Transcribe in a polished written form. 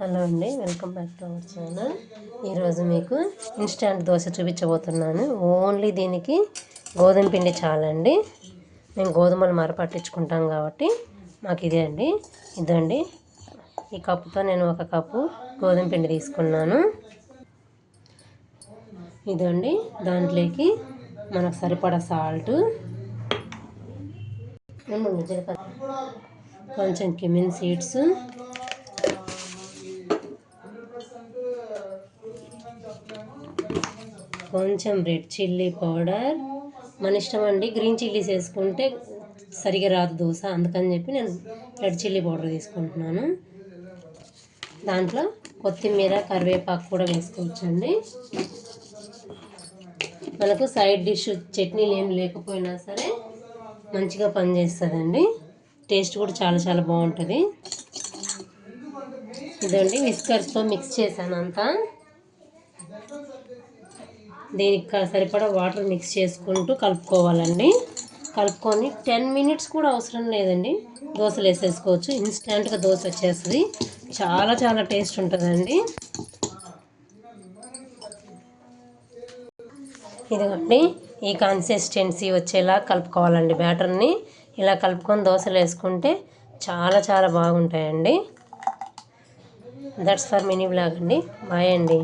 Hello అండి, welcome back to our channel. ఈరోజు మీకు ఇన్స్టంట్ దోశ చూపించబోతున్నాను. ఓన్లీ దీనికి గోధుమ పిండి చాలండి. మేము గోధుమలు మరపట్టించుకుంటాం కాబట్టి మాకు ఇదే అండి. ఇదండి, ఈ కప్పుతో నేను 1 కప్పు గోధుమ పిండి తీసుకున్నాను. ఇదండి, దాంట్లోకి మనకు సరిపడా సాల్ట్, కొంచెం క్యుమిన్ సీడ్స్, కొంచెం రెడ్ చిల్లీ పౌడర్. మన ఇష్టం అండి, గ్రీన్ చిల్లీస్ వేసుకుంటే సరిగా రాదు దోశ, అందుకని చెప్పి నేను రెడ్ చిల్లీ పౌడర్ తీసుకుంటున్నాను. దాంట్లో కొత్తిమీర, కరివేపాకు కూడా వేసుకోవచ్చండి. మనకు సైడ్ డిష్ చట్నీలు ఏం లేకపోయినా సరే మంచిగా పనిచేస్తుందండి. టేస్ట్ కూడా చాలా చాలా బాగుంటుంది. ఇదండి, విస్కర్స్తో మిక్స్ చేశాను అంతా. దీనికి సరిపడా వాటర్ మిక్స్ చేసుకుంటూ కలుపుకోవాలండి. కలుపుకొని 10 మినిట్స్ కూడా అవసరం లేదండి, దోశలు వేసేసుకోవచ్చు. ఇన్స్టెంట్గా దోశ వచ్చేస్తుంది. చాలా చాలా టేస్ట్ ఉంటుందండి. ఇదిగోండి, ఈ కన్సిస్టెన్సీ వచ్చేలా కలుపుకోవాలండి బ్యాటర్ని. ఇలా కలుపుకొని దోశలు వేసుకుంటే చాలా చాలా బాగుంటాయండి. దట్స్ ఫర్ మినీ వ్లాగ్ అండి. బాయ్ అండి.